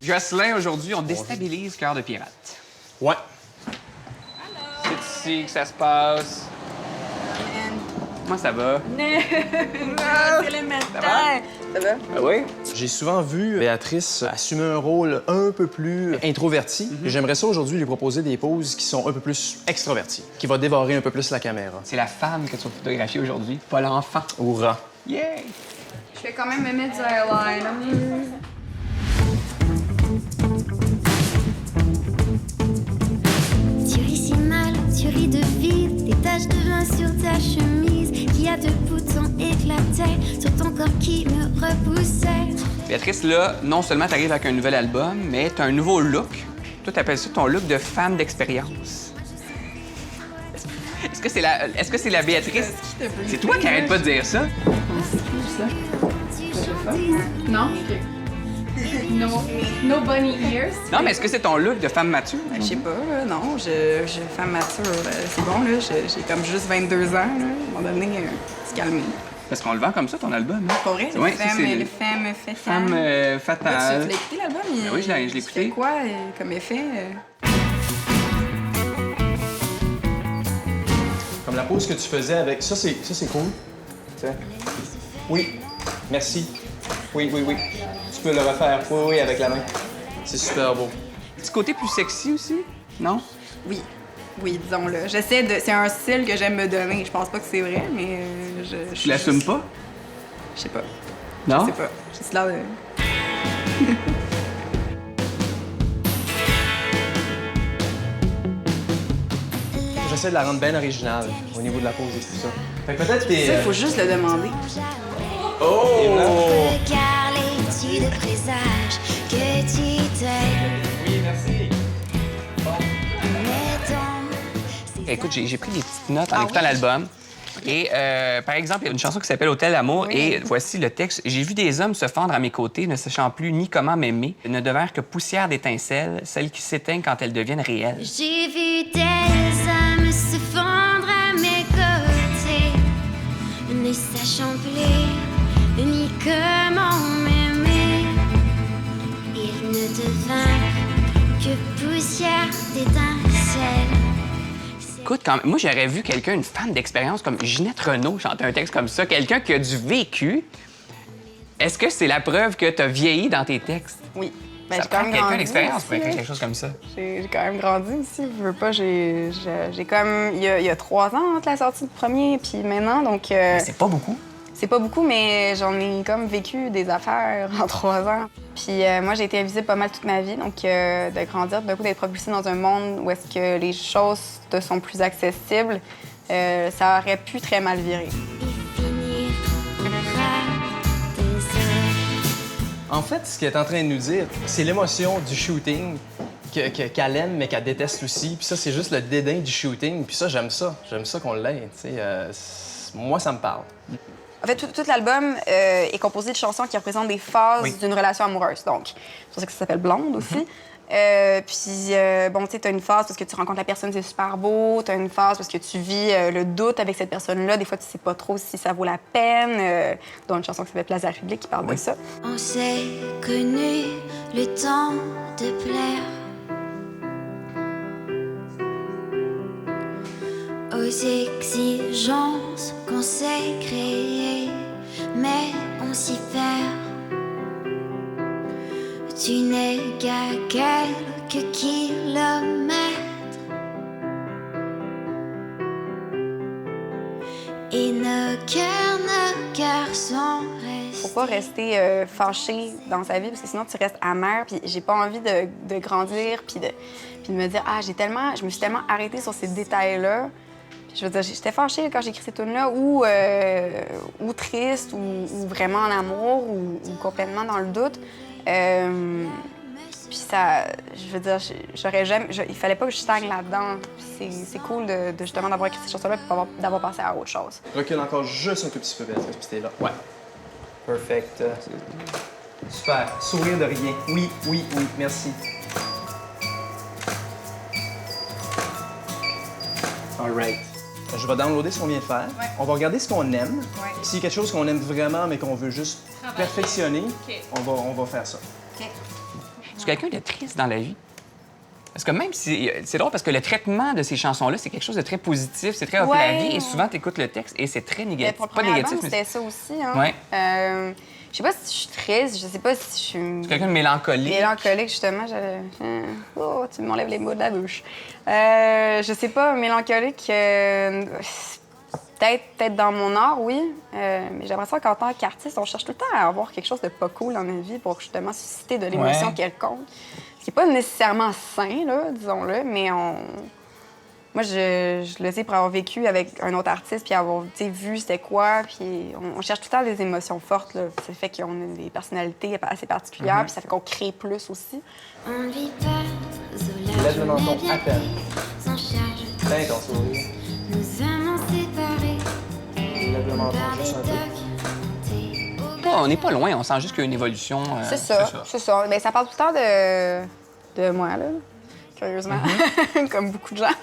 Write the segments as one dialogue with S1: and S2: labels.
S1: Jocelyn, aujourd'hui, on déstabilise Cœur de pirate.
S2: Ouais.
S1: C'est ici que ça se passe. Comment ça va?
S3: C'est le matin. Ça va?
S1: Ah oui?
S2: J'ai souvent vu Béatrice assumer un rôle un peu plus introverti. Et j'aimerais ça aujourd'hui lui proposer des poses qui sont un peu plus extroverties, qui va dévorer un peu plus la caméra.
S1: C'est la femme que tu vas photographier aujourd'hui, pas l'enfant.
S2: Hourra.
S1: Yeah!
S3: Je vais quand même me mettre du eyeliner.
S4: Tu ris si mal, tu ris de vide, des taches de vin sur ta chemise, qui a deux boutons éclatés sur ton corps qui me repoussait.
S1: Béatrice, là, non seulement t'arrives avec un nouvel album, mais t'as un nouveau look. Toi, t'appelles ça ton look de femme d'expérience. Est-ce que c'est la Béatrice? C'est toi qui arrête pas de dire ça?
S3: Non? No bunny ears?
S1: Non, mais est-ce que c'est ton look de femme mature?
S3: Je sais pas, là, non. Je femme mature. C'est bon, là. J'ai comme juste 22 ans, là. À un moment donné, se calmer.
S1: Parce qu'on le vend comme ça, ton album, hein?
S3: Pas vrai?
S1: Ouais, ça, c'est
S3: Le femme fatale.
S1: Femme fatale.
S3: Tu l'as écouté, l'album?
S1: Oui, je l'ai écouté.
S3: C'est quoi, comme effet?
S2: Comme la pose que tu faisais avec... Ça, c'est cool. Tiens. Oui. Merci. Oui. Tu peux le refaire. Oui, avec la main. C'est super beau.
S1: Petit côté plus sexy aussi? Non?
S3: Oui. Oui, disons-le. J'essaie de... C'est un style que j'aime me donner. Je pense pas que c'est vrai, mais
S1: Tu l'assumes pas?
S3: Je sais pas.
S1: Non?
S3: Je sais pas. J'ai l'air de...
S2: J'essaie de la rendre bien originale au niveau de la pose et tout ça. Fait que peut-être t'es...
S3: Ça, il faut juste le demander.
S2: Oh!
S4: Regard l'étude présage que tu t'aimes.
S2: Oui, merci.
S1: Écoute, j'ai pris des petites notes en écoutant l'album. Et par exemple, il y a une chanson qui s'appelle Hôtel Amour et voici le texte. J'ai vu des hommes se fendre à mes côtés, ne sachant plus ni comment m'aimer, ne devinrent que poussière d'étincelles, celles qui s'éteignent quand elles deviennent réelles.
S4: J'ai vu des hommes se fondre à mes côtés, ne sachant plus ni comment m'aimer. Ils ne devinrent que poussière d'étincelles.
S1: Écoute, moi, j'aurais vu quelqu'un, une femme d'expérience comme Ginette Renault chanter un texte comme ça, quelqu'un qui a du vécu. Est-ce que c'est la preuve que tu as vieilli dans tes textes?
S3: Oui.
S1: Ça
S3: j'ai quand
S1: prend
S3: même
S1: quelqu'un
S3: grandi
S1: d'expérience pour
S3: aussi,
S1: écrire
S3: là.
S1: quelque chose comme ça.
S3: J'ai quand même grandi aussi. Je veux pas, j'ai comme... Il y a 3 ans entre la sortie du premier puis maintenant, donc...
S1: C'est pas beaucoup.
S3: C'est pas beaucoup, mais j'en ai comme vécu des affaires en 3 ans. Puis moi, j'ai été invisible pas mal toute ma vie, donc de grandir, d'un coup d'être propulsée dans un monde où est-ce que les choses te sont plus accessibles, ça aurait pu très mal virer.
S2: En fait, ce qu'elle est en train de nous dire, c'est l'émotion du shooting qu'elle aime, mais qu'elle déteste aussi. Puis ça, c'est juste le dédain du shooting. Puis ça, j'aime ça. J'aime ça qu'on l'ait, tu sais. Moi, ça me parle.
S3: En fait, tout l'album est composé de chansons qui représentent des phases d'une relation amoureuse. Donc, c'est pour ça que ça s'appelle Blonde aussi. Bon, tu sais, t'as une phase parce que tu rencontres la personne, c'est super beau. T'as une phase parce que tu vis le doute avec cette personne-là. Des fois, tu sais pas trop si ça vaut la peine. Dont une chanson qui s'appelle Place de la République qui parle de ça.
S4: On s'est connu le temps de plaire aux exigences qu'on s'est créées, mais on s'y perd. Tu n'es qu'à quelques kilomètres et nos cœurs sont restés.
S3: Faut pas rester fâché dans sa vie parce que sinon tu restes amer. Puis j'ai pas envie de grandir puis de me dire je me suis tellement arrêtée sur ces détails-là. Puis je veux dire, j'étais fâchée quand j'ai écrit ces tunes-là ou triste ou vraiment en amour ou complètement dans le doute. Puis ça, je veux dire, il fallait pas que je stagne là-dedans. C'est cool de justement d'avoir écrit ces chansons-là et d'avoir passé à autre chose.
S2: Recule encore juste un tout petit peu, Béatrice, puis t'es là. Ouais. Perfect. Super. Sourire de rien. Oui, merci. All right. Je vais downloader ce qu'on vient de faire.
S3: Ouais.
S2: On va regarder ce qu'on aime.
S3: Ouais.
S2: S'il y a quelque chose qu'on aime vraiment, mais qu'on veut juste perfectionner,
S3: OK.
S2: on va faire ça.
S3: OK.
S1: es quelqu'un de triste dans la vie? Parce que même si... C'est drôle parce que le traitement de ces chansons-là, c'est quelque chose de très positif, c'est très up la vie. Et souvent, tu écoutes le texte et c'est très négatif.
S3: Pour le
S1: Pas
S3: premier
S1: négatif,
S3: album, c'était ça aussi. Hein?
S1: Ouais.
S3: Je sais pas si je suis triste, je sais pas si je suis...
S1: Quelqu'un de mélancolique.
S3: Mélancolique, justement. Oh, tu m'enlèves les mots de la bouche. Je sais pas, mélancolique... Peut-être dans mon art, oui. Mais j'ai l'impression qu'en tant qu'artiste, on cherche tout le temps à avoir quelque chose de pas cool dans notre vie pour justement susciter de l'émotion quelconque. Ce qui n'est pas nécessairement sain, là, disons-le, mais moi, je le sais pour avoir vécu avec un autre artiste puis avoir vu c'était quoi. Puis on cherche tout le temps des émotions fortes. Là. Ça fait qu'on a des personnalités assez particulières, puis ça fait qu'on crée plus aussi.
S4: On lui parle,
S2: Lève le menton à peine.
S4: sans charge,
S2: Teint ton sourire.
S4: nous amants séparés.
S2: Lève le menton juste un peu.
S1: On n'est pas loin, on sent juste qu'il y a une évolution.
S3: C'est ça. Mais ça parle tout le temps de moi, là, curieusement, comme beaucoup de gens.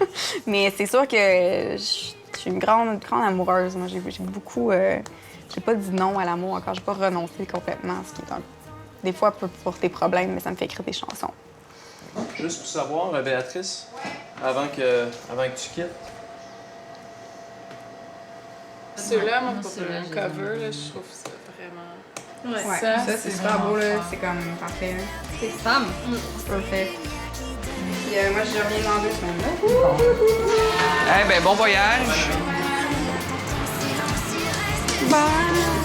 S3: Mais c'est sûr que je suis une grande amoureuse. Moi, j'ai beaucoup... j'ai pas dit non à l'amour encore. J'ai pas renoncé complètement, ce qui est des fois peut porter problème, mais ça me fait écrire des chansons.
S2: Juste pour savoir, Béatrice, avant que tu quittes,
S5: Ceux-là, moi, pour un cover, là, je trouve ça vraiment...
S3: Ouais, ça c'est super beau, là. C'est comme parfait. C'est Sam. Parfait. Puis moi, je reviens dans 2 semaines, là.
S1: Eh bien, bon voyage!
S3: Bye!